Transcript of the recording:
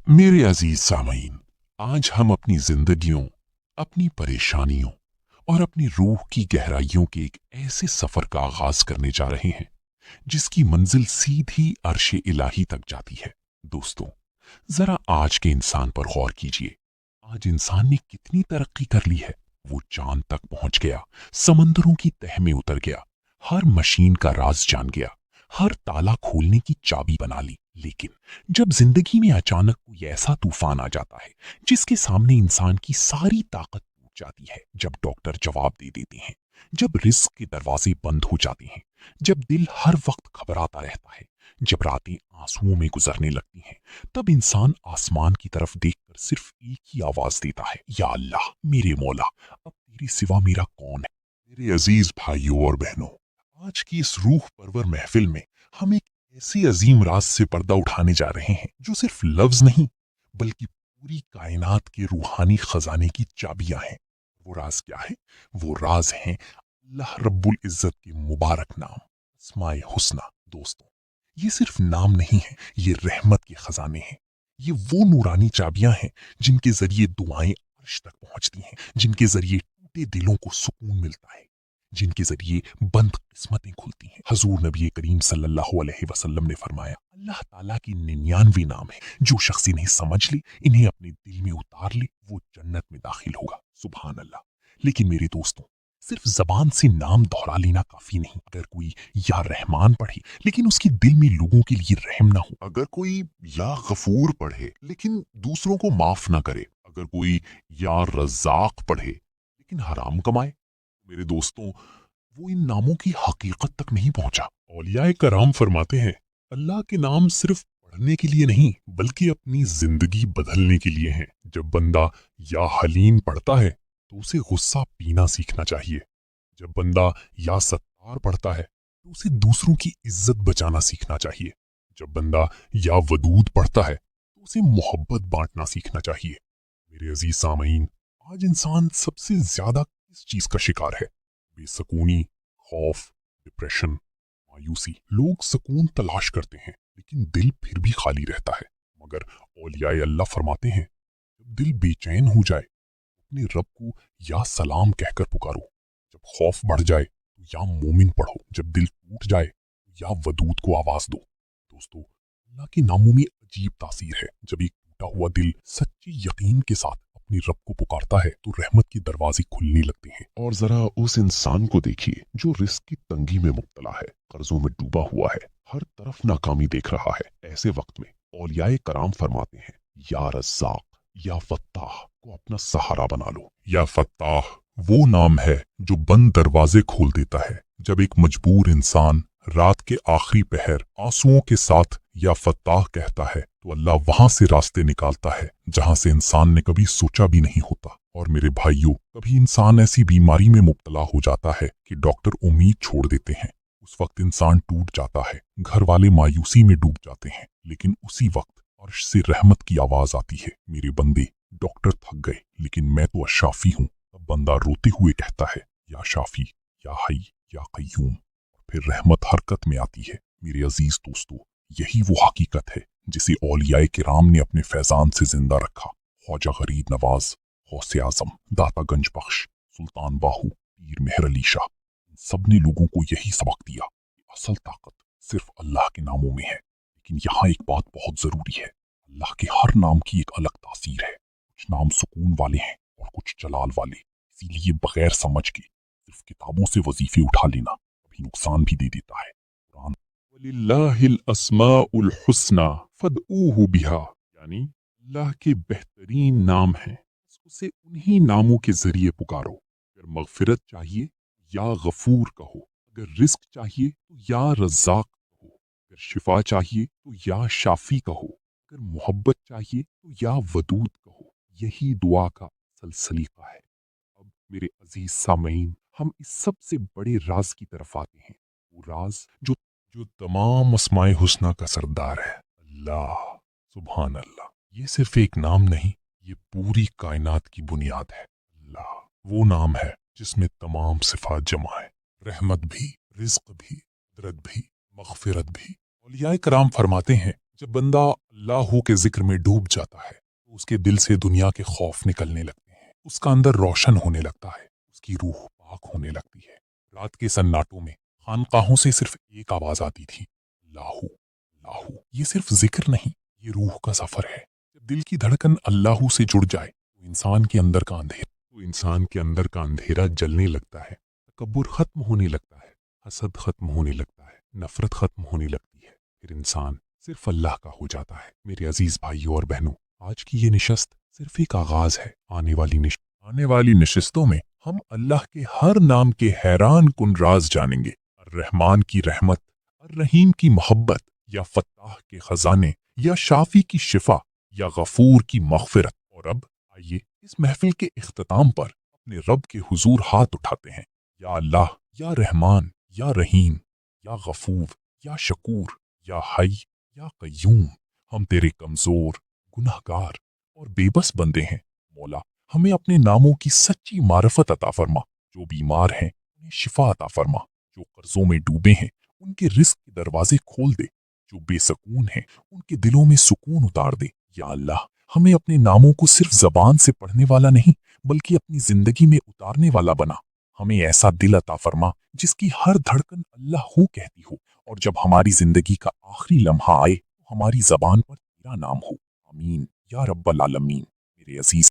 मेरे अजीज सामीन, आज हम अपनी जिंदगियों, अपनी परेशानियों और अपनी रूह की गहराइयों के एक ऐसे सफर का आगाज करने जा रहे हैं जिसकी मंजिल सीधी अर्श इलाही तक जाती है। दोस्तों, जरा आज के इंसान पर गौर कीजिए। आज इंसान ने कितनी तरक्की कर ली है। वो चांद तक पहुंच गया, समंदरों की तह में उतर गया, हर मशीन का राज जान गया, हर ताला खोलने की चाबी बना ली। लेकिन जब जिंदगी में अचानक कोई ऐसा तूफान आ जाता है जिसके सामने इंसान की सारी ताकत टूट जाती है, जब डॉक्टर जवाब दे देते हैं, जब रिस्क के दरवाजे बंद हो जाते हैं, जब दिल हर वक्त घबराता रहता है, जब रातें आंसुओं में गुजरने लगती हैं, तब इंसान आसमान की तरफ देखकर सिर्फ एक ही आवाज देता है, या अल्लाह, मेरे मौला, अब तेरे सिवा मेरा कौन है। मेरे अजीज भाइयों और बहनों, आज की इस रूह परवर महफिल में हम एक ऐसी अजीम राज से पर्दा उठाने जा रहे हैं जो सिर्फ लफ्ज नहीं बल्कि पूरी कायनात के रूहानी खजाने की चाबियां हैं। वो राज क्या है? वो राज है अल्लाह रब्बुल इज्जत के मुबारक नाम, अस्माए हुस्ना। दोस्तों, ये सिर्फ नाम नहीं है, ये रहमत के खजाने हैं। ये वो नूरानी चाबियां हैं जिनके जरिए दुआएं अर्श तक पहुंचती हैं, जिनके जरिए टूटे दिलों को सुकून मिलता है, जिनके जरिए बंद किस्मतें खुलती हैं। हजूर नबी करीम सल्लल्लाहु अलैहि वसल्लम ने फरमाया, अल्लाह ताला की 99 नाम है, जो शख्स इन्हें समझ ले, इन्हें अपने दिल में उतार ले, वो जन्नत में दाखिल होगा। सुभान अल्लाह। लेकिन मेरे दोस्तों, सिर्फ जबान से नाम दोहरा लेना काफी नहीं। अगर कोई या रहमान पढ़े लेकिन उसके दिल में लोगों के लिए रहम ना हो, अगर कोई या गफूर पढ़े लेकिन दूसरों को माफ ना करे, अगर कोई या रज़ाक पढ़े लेकिन हराम कमाए, मेरे दोस्तों, वो इन नामों की हकीकत तक नहीं पहुंचा। औलियाए कराम फरमाते हैं, अल्लाह के नाम सिर्फ पढ़ने के लिए नहीं बल्कि अपनी जिंदगी बदलने के लिए हैं। जब बंदा या हलीम पढ़ता है तो उसे गुस्सा पीना सीखना चाहिए। जब बंदा या सत्तार पढ़ता है तो उसे दूसरों की इज्जत बचाना सीखना चाहिए। जब बंदा या वदूद पढ़ता है तो उसे मोहब्बत बांटना सीखना चाहिए। मेरे अजीज सामीन, आज इंसान सबसे ज्यादा किस चीज का शिकार है? बेसकूनी, खौफ, डिप्रेशन, मायूसी। लोग सुकून तलाश करते हैं लेकिन दिल फिर भी खाली रहता है। मगर औलियाए अल्लाह फरमाते हैं, जब दिल बेचैन हो जाए अपने रब को या सलाम कहकर पुकारो। जब खौफ बढ़ जाए तो या मोमिन पढ़ो। जब दिल टूट जाए तो या वदूद को आवाज दो। दोस्तों, अल्लाह के नामों में अजीब तासीर है। जब एक टूटा हुआ दिल सच्चे यकीन के साथ अपने रब को पुकारता है तो रहमत के दरवाजे खुलने लगते हैं। और जरा उस इंसान को देखिए जो रिस्क की तंगी में मुब्तला है, कर्जों में डूबा हुआ है, हर तरफ नाकामी देख रहा है। ऐसे वक्त में औलियाए कराम फरमाते हैं, या रज़्ज़ाक, या फत्ताह को अपना सहारा बना लो। या फत्ताह वो नाम है जो बंद दरवाजे खोल देता है। जब एक मजबूर इंसान रात के आखिरी पहर आंसुओं के साथ या फत्ताह कहता है तो अल्लाह वहां से रास्ते निकालता है जहां से इंसान ने कभी सोचा भी नहीं होता। और मेरे भाइयों, कभी इंसान ऐसी बीमारी में मुब्तला हो जाता है कि डॉक्टर उम्मीद छोड़ देते हैं। उस वक्त इंसान टूट जाता है, घर वाले मायूसी में डूब जाते हैं। लेकिन उसी वक्त अर्श से रहमत की आवाज आती है, मेरे बंदे, डॉक्टर थक गए लेकिन मैं तो अशाफी हूँ। तब बंदा रोते हुए कहता है, या शाफी, या हई, या कय्यूम। और फिर रहमत हरकत में आती है। मेरे अजीज दोस्तों, यही वो हकीकत है जिसे औलियाए किराम ने अपने फैजान से जिंदा रखा। ख्वाजा गरीब नवाज, गौसे आजम, दाता गंज बख्श, सुल्तान बाहू, पीर मेहर अली शाह, इन सब ने लोगों को यही सबक दिया कि असल ताकत सिर्फ अल्लाह के नामों में है। लेकिन यहाँ एक बात बहुत जरूरी है, अल्लाह के हर नाम की एक अलग तासीर है। कुछ नाम सुकून वाले हैं और कुछ जलाल वाले। इसीलिए बगैर समझ के सिर्फ किताबों से वजीफे उठा लेना कभी नुकसान भी दे देता है। कुरान, वलिल्लाहिल अस्माउल हुस्ना फदऊहु बिहा, यानी अल्लाह के बेहतरीन नाम हैं, उसे उन्हीं नामों के जरिए पुकारो। अगर मगफिरत चाहिए या गफूर कहो, अगर रिस्क चाहिए तो या रज़्ज़ाक कहो, अगर शिफा चाहिए तो या शाफी कहो, अगर मोहब्बत चाहिए तो या वदूद कहो। यही दुआ का असल सलीका है। अब मेरे अजीज सामीन, हम इस सबसे बड़े राज की तरफ आते हैं। वो राज जो जो तमाम अस्माए हुस्ना का सरदार है, अल्लाह। सुभान अल्लाह। ये सिर्फ एक नाम नहीं, ये पूरी कायनात की बुनियाद है। अल्लाह वो नाम है जिसमें तमाम सिफात जमा है, रहमत भी, रिज्क भी, कुदरत भी, मगफिरत भी। औलियाए कराम फरमाते हैं, जब बंदा अल्लाह के जिक्र में डूब जाता है तो उसके दिल से दुनिया के खौफ निकलने लगते हैं, उसका अंदर रोशन होने लगता है, उसकी रूह पाक होने लगती है। रात के सन्नाटों में खानकाहों से सिर्फ एक आवाज आती थी, अल्लाहू अल्लाहू। ये सिर्फ जिक्र नहीं, ये रूह का सफर है। जब दिल की धड़कन अल्लाहू से जुड़ जाए तो इंसान के अंदर का अंधेरा जलने लगता है, तकब्बुर खत्म होने लगता है, हसद खत्म होने लगता है, नफरत खत्म होने लगती है। फिर इंसान सिर्फ अल्लाह का हो जाता है। मेरे अजीज भाइयों और बहनों, आज की ये निशस्त सिर्फ एक आगाज है। आने वाली नशिस्तों में हम अल्लाह के हर नाम के हैरान कुन राज जानेंगे। रहमान की रहमत, रहीम की मोहब्बत, या फत्ताह के खजाने, या शाफी की शिफा, या गफूर की मगफिरत। और अब आइए इस महफिल के इख्तिताम पर अपने रब के हुजूर हाथ उठाते हैं। या अल्लाह, या रहमान, या रहीम, या गफूर, या शकूर, या हई, या कय्यूम, हम तेरे कमजोर, गुनहगार और बेबस बंदे हैं। मौला, हमें अपने नामों की सच्ची मारफत अता फरमा। जो बीमार हैं उन्हें शिफा अता फरमा, जो कर्जों में डूबे हैं उनके रिस्क के दरवाजे खोल दे, जो बेसकून हैं उनके दिलों में सुकून उतार दे। या अल्लाह, हमें अपने नामों को सिर्फ जबान से पढ़ने वाला नहीं बल्कि अपनी जिंदगी में उतारने वाला बना। हमें ऐसा दिल अता फरमा जिसकी हर धड़कन अल्लाह हू कहती हो, और जब हमारी जिंदगी का आखिरी लम्हा आए तो हमारी जबान पर तेरा नाम हो। आमीन या रब्बल आलमीन। मेरे अजीज